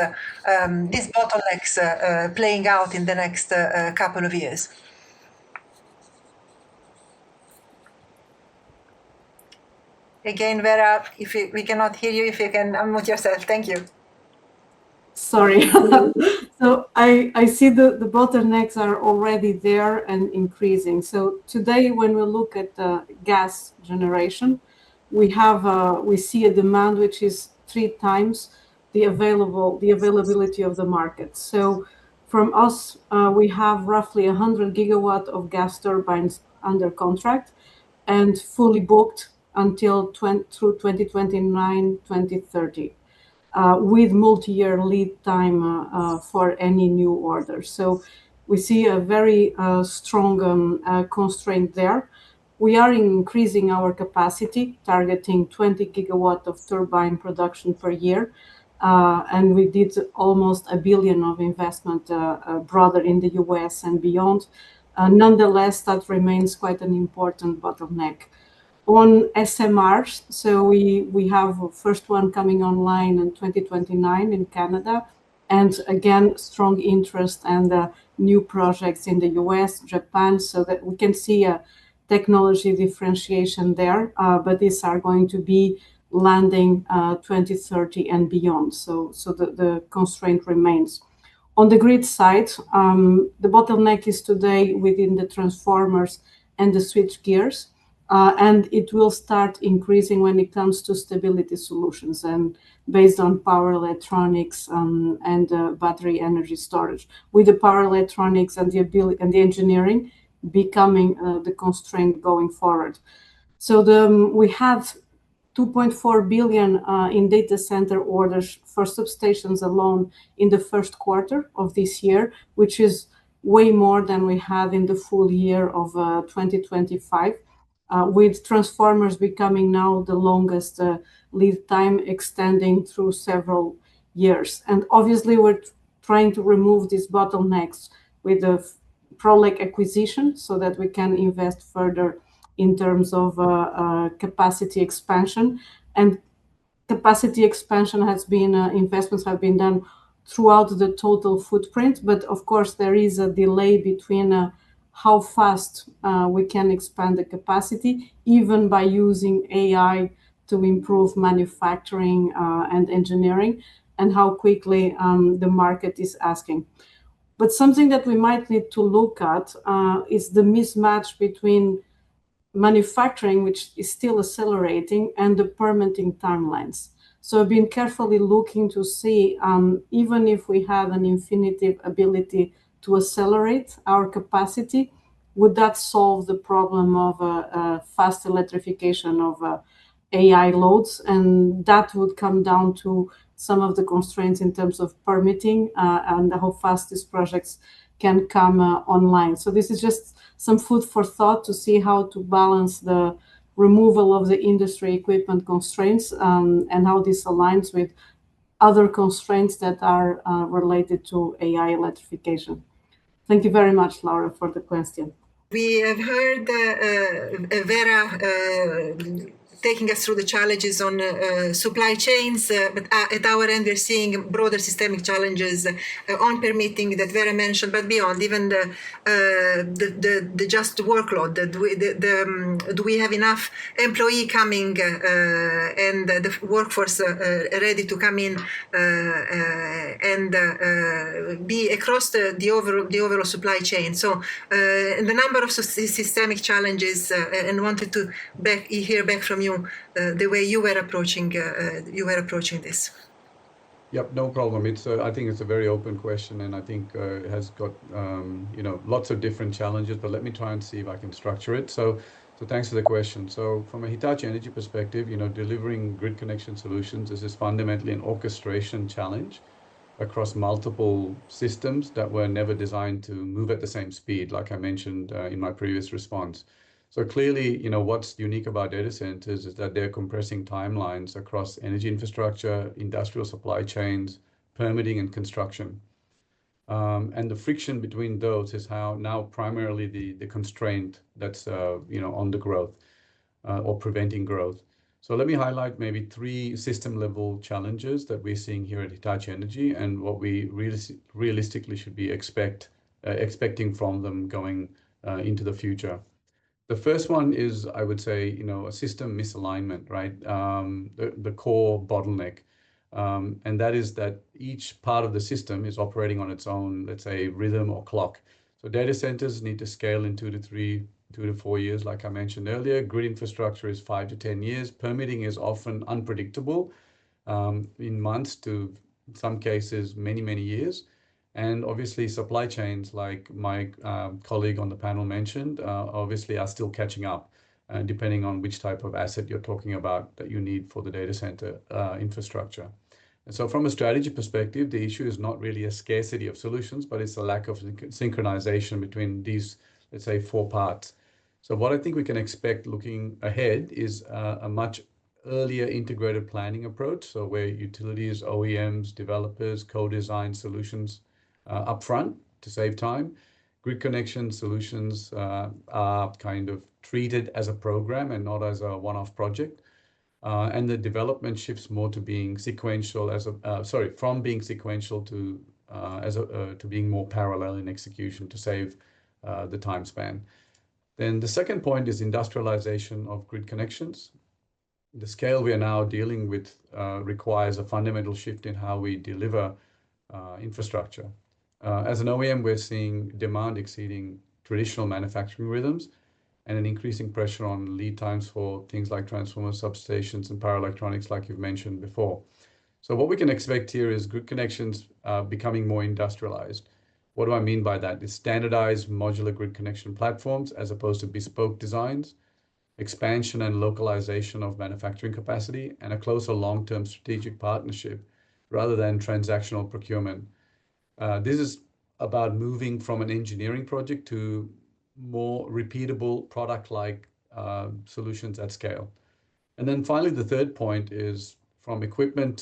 bottlenecks playing out in the next couple of years. Again, Vera, if we cannot hear you, if you can unmute yourself. Thank you. Sorry. So I see the bottlenecks are already there and increasing. So today, when we look at gas generation, we see a demand which is 3 times the availability of the market. So from us, we have roughly 100 gigawatt of gas turbines under contract and fully booked until through 2029, 2030, with multi-year lead time for any new order. So we see a very strong constraint there. We are increasing our capacity, targeting 20 gigawatt of turbine production per year. And we did almost $1 billion of investment broader in the US and beyond. Nonetheless, that remains quite an important bottleneck. On SMRs, so we have a first one coming online in 2029 in Canada, and again, strong interest and new projects in the US, Japan, so that we can see a technology differentiation there, but these are going to be landing 2030 and beyond. So the constraint remains. On the grid side, the bottleneck is today within the transformers and the switch gears, and it will start increasing when it comes to stability solutions and based on power electronics and battery energy storage. With the power electronics and the ability and the engineering becoming the constraint going forward. So we have 2.4 billion in data center orders for substations alone in the first quarter of this year, which is way more than we had in the full year of 2025, with transformers becoming now the longest lead time, extending through several years. And obviously, we're trying to remove these bottlenecks with the Prolec acquisition so that we can invest further in terms of capacity expansion. And capacity expansion has been, investments have been done throughout the total footprint, but of course there is a delay between how fast we can expand the capacity, even by using AI to improve manufacturing and engineering, and how quickly the market is asking. But something that we might need to look at is the mismatch between manufacturing, which is still accelerating, and the permitting timelines. So I've been carefully looking to see, even if we have an infinitive ability to accelerate our capacity, would that solve the problem of fast electrification of AI loads? And that would come down to some of the constraints in terms of permitting and how fast these projects can come online. So this is just some food for thought to see how to balance the removal of the industry equipment constraints and how this aligns with other constraints that are related to AI electrification. Thank you very much, Laura, for the question. We have heard Vera taking us through the challenges on supply chains, but at our end we're seeing broader systemic challenges on permitting that Vera mentioned, but beyond even the just workload. Do we have enough employee coming and the workforce ready to come in and be across the overall supply chain? So the number of systemic challenges, and wanted to hear back from you the way you were approaching this. Yep, no problem. I think it's a very open question, and I think it has got lots of different challenges. But let me try and see if I can structure it. So thanks for the question. So from a Hitachi Energy perspective, delivering grid connection solutions is fundamentally an orchestration challenge across multiple systems that were never designed to move at the same speed, like I mentioned in my previous response. So clearly, what's unique about data centers is that they're compressing timelines across energy infrastructure, industrial supply chains, permitting and construction. And the friction between those is how now primarily the constraint that's on the growth or preventing growth. So let me highlight maybe 3 system level challenges that we're seeing here at Hitachi Energy and what we realistically should be expecting from them going into the future. The first one is, I would say, a system misalignment, right? The core bottleneck. And that is that each part of the system is operating on its own, let's say, rhythm or clock. So data centers need to scale in 2 to 4 years, like I mentioned earlier. Grid infrastructure is 5 to 10 years. Permitting is often unpredictable in months to, in some cases, many, many years. And obviously supply chains, like my colleague on the panel mentioned, obviously are still catching up, depending on which type of asset you're talking about that you need for the data center infrastructure. And so from a strategy perspective, the issue is not really a scarcity of solutions, but it's a lack of synchronization between these, let's say, 4 parts. So what I think we can expect looking ahead is a much earlier integrated planning approach. So where utilities, OEMs, developers co-design solutions upfront to save time. Grid connection solutions are kind of treated as a program and not as a one-off project. And the development shifts more to being sequential from being sequential to being more parallel in execution to save the time span. Then the second point is industrialization of grid connections. The scale we are now dealing with requires a fundamental shift in how we deliver infrastructure. As an OEM, we're seeing demand exceeding traditional manufacturing rhythms and an increasing pressure on lead times for things like transformers, substations, and power electronics, like you've mentioned before. So what we can expect here is grid connections becoming more industrialized. What do I mean by that? It's standardized modular grid connection platforms as opposed to bespoke designs, expansion and localization of manufacturing capacity, and a closer long-term strategic partnership rather than transactional procurement. This is about moving from an engineering project to more repeatable product-like solutions at scale. And then finally, the third point is from equipment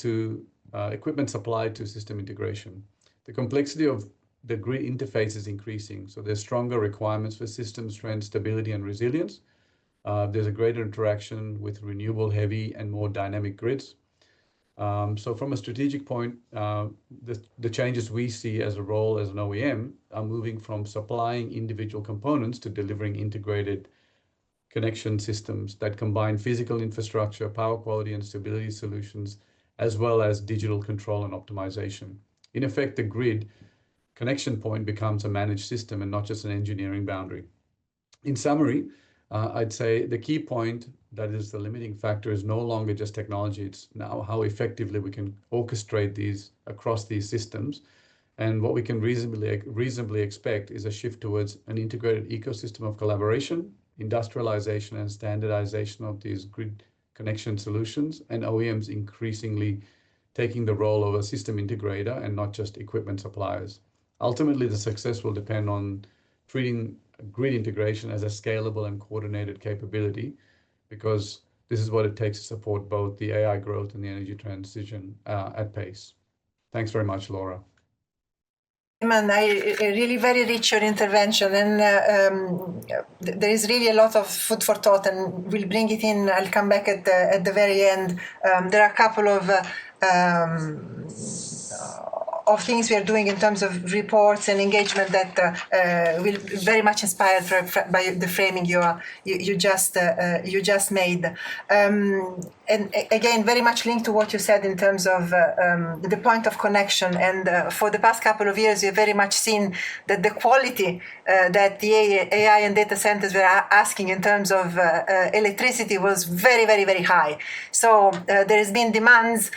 supply to system integration. The complexity of the grid interface is increasing, so there's stronger requirements for system strength, stability, and resilience. There's a greater interaction with renewable, heavy, and more dynamic grids. So from a strategic point, the changes we see as a role as an OEM are moving from supplying individual components to delivering integrated connection systems that combine physical infrastructure, power quality and stability solutions, as well as digital control and optimization. In effect, the grid connection point becomes a managed system and not just an engineering boundary. In summary, I'd say the key point that is the limiting factor is no longer just technology. It's now how effectively we can orchestrate these across these systems. And what we can reasonably expect is a shift towards an integrated ecosystem of collaboration, industrialization and standardization of these grid connection solutions, and OEMs increasingly taking the role of a system integrator and not just equipment suppliers. Ultimately, the success will depend on treating grid integration as a scalable and coordinated capability, because this is what it takes to support both the AI growth and the energy transition at pace. Thanks very much, Laura. And really very rich your intervention, and there is really a lot of food for thought, and we'll bring it in. I'll come back at the very end. There are a couple of things we are doing in terms of reports and engagement that will very much inspired by the framing you just made. And again, very much linked to what you said in terms of the point of connection. And for the past couple of years, we've very much seen that the quality that the AI and data centers were asking in terms of electricity was very, very, very high. So there has been demands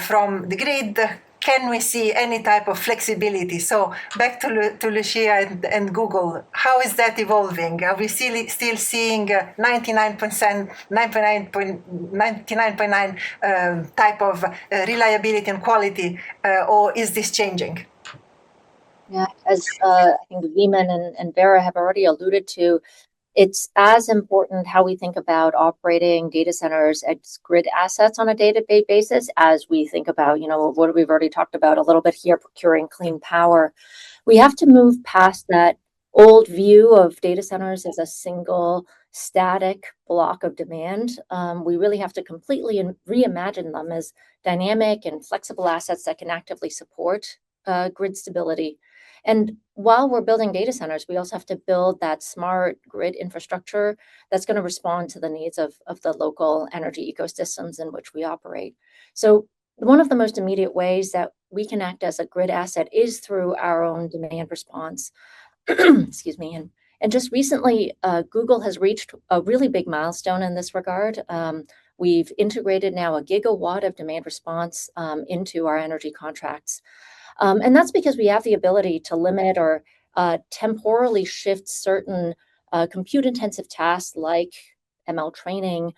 from the grid. Can we see any type of flexibility? So back to Lucia and Google, how is that evolving? Are we still seeing 99.9 type of reliability and quality, or is this changing? Yeah, as I think Viman and Vera have already alluded to, it's as important how we think about operating data centers as grid assets on a day-to-day basis as we think about, what we've already talked about a little bit here, procuring clean power. We have to move past that old view of data centers as a single static block of demand. We really have to completely reimagine them as dynamic and flexible assets that can actively support grid stability. And while we're building data centers, we also have to build that smart grid infrastructure that's going to respond to the needs of the local energy ecosystems in which we operate. So one of the most immediate ways that we can act as a grid asset is through our own demand response. Excuse me. And just recently, Google has reached a really big milestone in this regard. We've integrated now 1 gigawatt of demand response into our energy contracts. And that's because we have the ability to limit or temporally shift certain compute-intensive tasks like ML training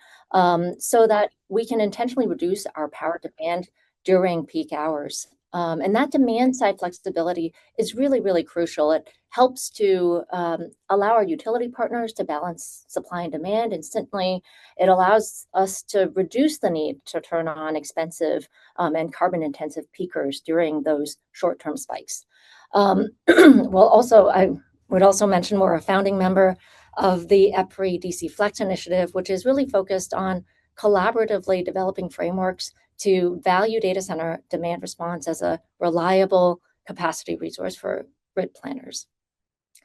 so that we can intentionally reduce our power demand during peak hours. And that demand-side flexibility is really, really crucial. It helps to allow our utility partners to balance supply and demand instantly. It allows us to reduce the need to turn on expensive and carbon-intensive peakers during those short-term spikes. Well, also, I would also mention we're a founding member of the EPRI DC Flex initiative, which is really focused on collaboratively developing frameworks to value data center demand response as a reliable capacity resource for grid planners.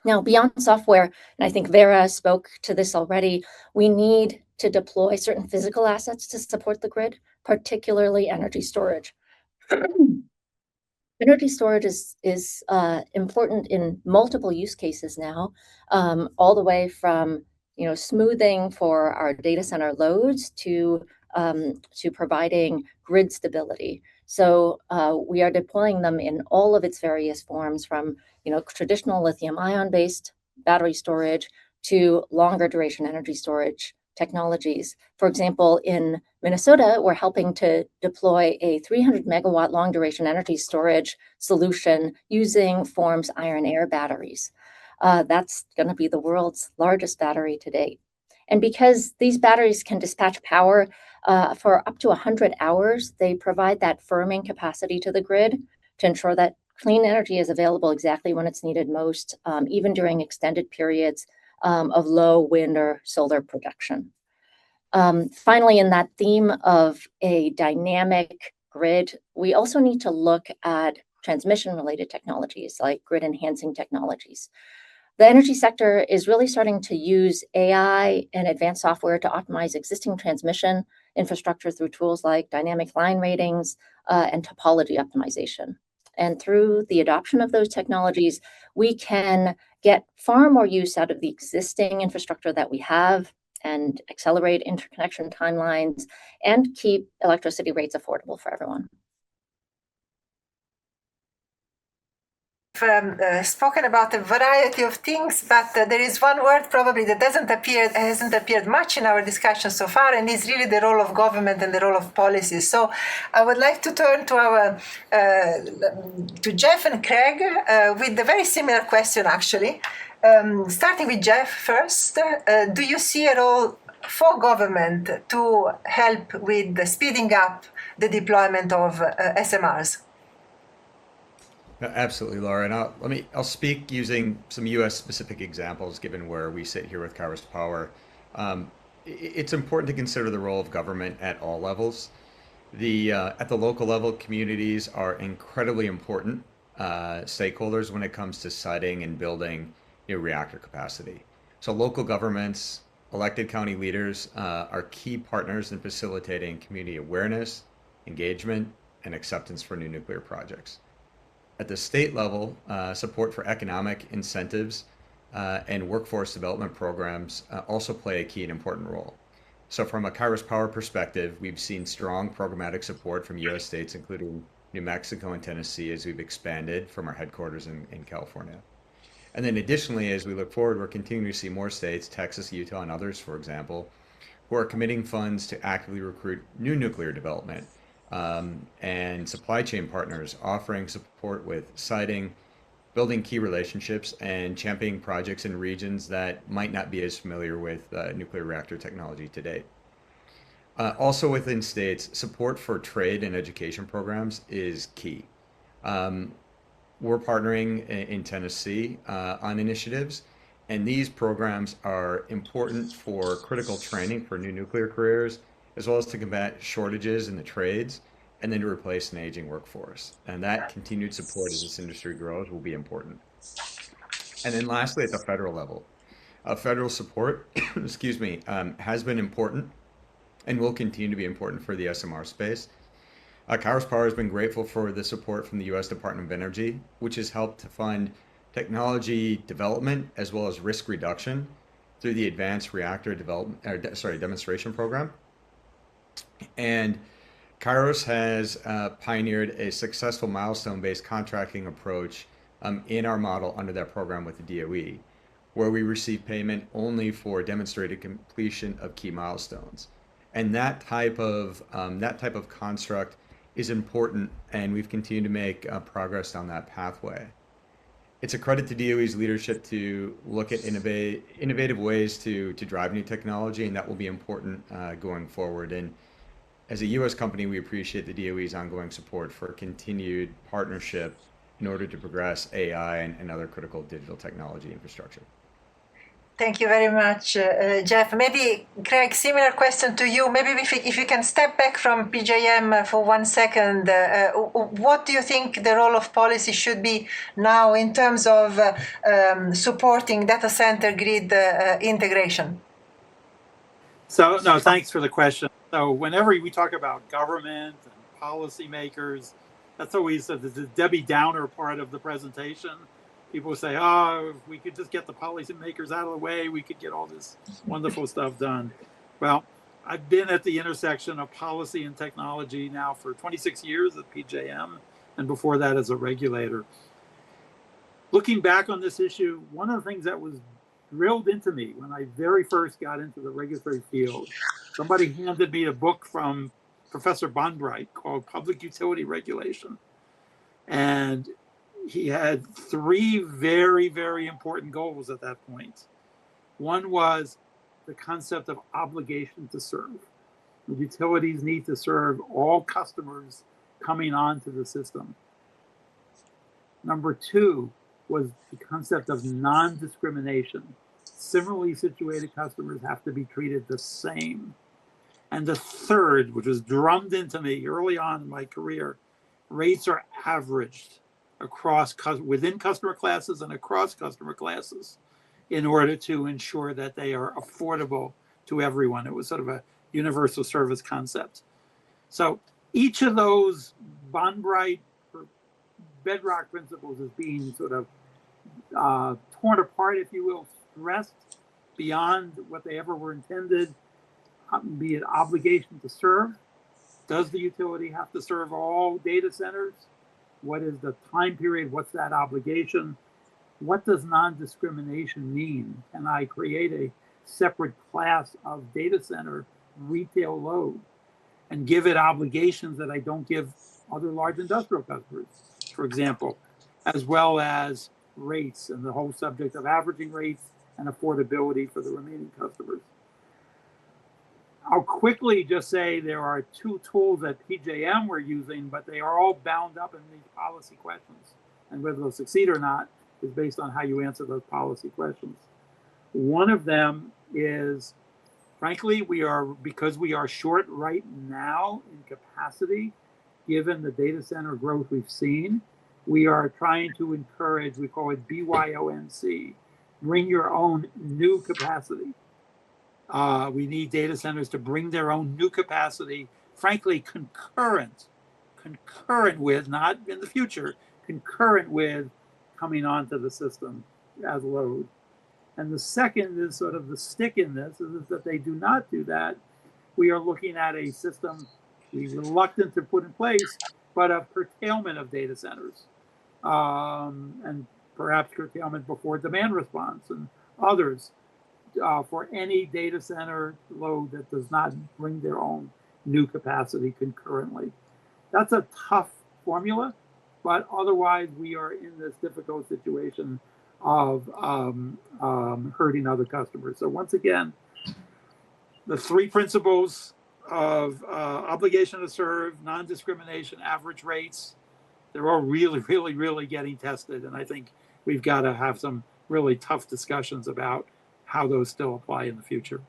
Now, beyond software, and I think Vera spoke to this already, we need to deploy certain physical assets to support the grid, particularly energy storage. Energy storage is important in multiple use cases now, all the way from smoothing for our data center loads to providing grid stability. So we are deploying them in all of its various forms, from traditional lithium-ion based battery storage to longer duration energy storage technologies. For example, in Minnesota, we're helping to deploy a 300 megawatt long duration energy storage solution using Form's iron air batteries. That's going to be the world's largest battery to date. And because these batteries can dispatch power for up to 100 hours, they provide that firming capacity to the grid to ensure that clean energy is available exactly when it's needed most, even during extended periods of low wind or solar production. Finally, in that theme of a dynamic grid, we also need to look at transmission-related technologies like grid-enhancing technologies. The energy sector is really starting to use AI and advanced software to optimize existing transmission infrastructure through tools like dynamic line ratings and topology optimization. And through the adoption of those technologies, we can get far more use out of the existing infrastructure that we have and accelerate interconnection timelines and keep electricity rates affordable for everyone. spoken about a variety of things, but there is one word probably that hasn't appeared much in our discussion so far, and is really the role of government and the role of policy. So I would like to turn to to Jeff and Craig with a very similar question, actually. Starting with Jeff first, do you see a role for government to help with speeding up the deployment of SMRs? Absolutely, Laura. And I'll speak using some U.S. specific examples, given where we sit here with Kairos Power. It's important to consider the role of government at all levels. At the local level, communities are incredibly important stakeholders when it comes to siting and building new reactor capacity. So local governments, elected county leaders are key partners in facilitating community awareness, engagement, and acceptance for new nuclear projects. At the state level, support for economic incentives and workforce development programs also play a key and important role. So from a Kairos Power perspective, we've seen strong programmatic support from U.S. states, including New Mexico and Tennessee, as we've expanded from our headquarters in California. And then additionally, as we look forward, we're continuing to see more states, Texas, Utah, and others, for example, who are committing funds to actively recruit new nuclear development and supply chain partners offering support with siting, building key relationships, and championing projects in regions that might not be as familiar with nuclear reactor technology to date. Also within states, support for trade and education programs is key. We're partnering in Tennessee on initiatives, and these programs are important for critical training for new nuclear careers, as well as to combat shortages in the trades, and then to replace an aging workforce. And that continued support as this industry grows will be important. And then lastly, at the federal level, federal support, excuse me, has been important and will continue to be important for the SMR space. Kairos Power has been grateful for the support from the U.S. Department of Energy, which has helped to fund technology development as well as risk reduction through the Advanced Reactor Demonstration Program. And Kairos has pioneered a successful milestone-based contracting approach in our model under that program with the DOE, where we receive payment only for demonstrated completion of key milestones. And that type of construct is important, and we've continued to make progress down that pathway. It's a credit to DOE's leadership to look at innovative ways to drive new technology, and that will be important going forward. And as a U.S. company, we appreciate the DOE's ongoing support for continued partnership in order to progress AI and other critical digital technology infrastructure. Thank you very much, Jeff. Maybe, Craig, similar question to you. Maybe if you can step back from PJM for 1 second, what do you think the role of policy should be now in terms of supporting data center grid integration? So, no, thanks for the question. So whenever we talk about government and policymakers, that's always the Debbie Downer part of the presentation. People say, oh, if we could just get the policymakers out of the way, we could get all this wonderful stuff done. Well, I've been at the intersection of policy and technology now for 26 years at PJM, and before that as a regulator. Looking back on this issue, one of the things that was drilled into me when I very first got into the regulatory field, somebody handed me a book from Professor Bonbright called Public Utility Regulation. And he had 3 very, very important goals at that point. One was the concept of obligation to serve. The utilities need to serve all customers coming onto the system. Number 2 was the concept of non-discrimination. Similarly situated customers have to be treated the same. And the third, which was drummed into me early on in my career, rates are averaged within customer classes and across customer classes in order to ensure that they are affordable to everyone. It was sort of a universal service concept. So each of those Bonbright bedrock principles is being sort of torn apart, if you will, stressed beyond what they ever were intended, be it obligation to serve. Does the utility have to serve all data centers? What is the time period? What's that obligation? What does non-discrimination mean? Can I create a separate class of data center retail load and give it obligations that I don't give other large industrial customers, for example, as well as rates and the whole subject of averaging rates and affordability for the remaining customers. I'll quickly just say there are two tools that PJM we're using, but they are all bound up in these policy questions. And whether they'll succeed or not is based on how you answer those policy questions. One of them is, frankly, because we are short right now in capacity, given the data center growth we've seen, we are trying to encourage, we call it BYONC, bring your own new capacity. We need data centers to bring their own new capacity, frankly, concurrent with, not in the future, concurrent with coming onto the system as load. And the second is sort of the stick in this, is that they do not do that. We are looking at a system we're reluctant to put in place, but of curtailment of data centers. And perhaps curtailment before demand response and others for any data center load that does not bring their own new capacity concurrently. That's a tough formula, but otherwise we are in this difficult situation of hurting other customers. So once again, the three principles of obligation to serve, non-discrimination, average rates, they're all really getting tested. And I think we've got to have some really tough discussions about how those still apply in the future.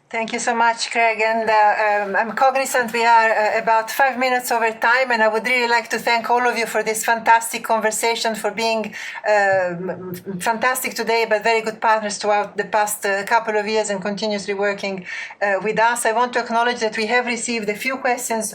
Thank you so much, Craig. And I'm cognizant we are about 5 minutes over time, and I would really like to thank all of you for this fantastic conversation, for being fantastic today, but very good partners throughout the past couple of years and continuously working with us. I want to acknowledge that we have received a few questions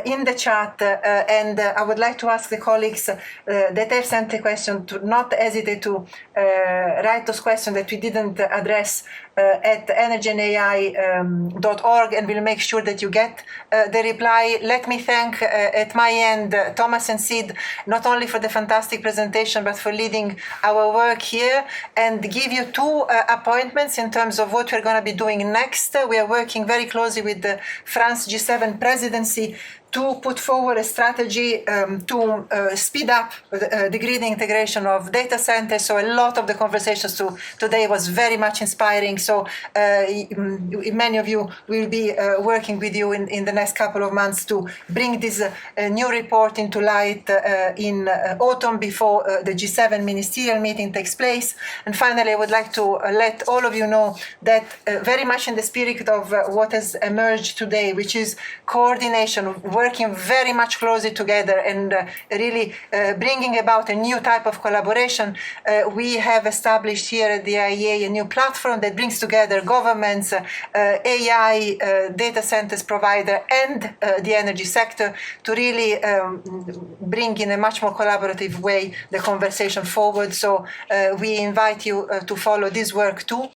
in the chat, and I would like to ask the colleagues that have sent a question to not hesitate to write those questions that we didn't address at energyandai.org, and we'll make sure that you get the reply. Let me thank at my end Thomas and Sid, not only for the fantastic presentation, but for leading our work here, and give you two appointments in terms of what we're going to be doing next. We are working very closely with the France G7 presidency to put forward a strategy to speed up the grid integration of data centers. So a lot of the conversations today was very much inspiring. So many of you will be working with you in the next couple of months to bring this new report into light in autumn before the G7 ministerial meeting takes place. And finally, I would like to let all of you know that very much in the spirit of what has emerged today, which is coordination, working very much closely together and really bringing about a new type of collaboration. We have established here at the IEA a new platform that brings together governments, AI, data centers provider, and the energy sector to really bring in a much more collaborative way the conversation forward. So we invite you to follow this work too.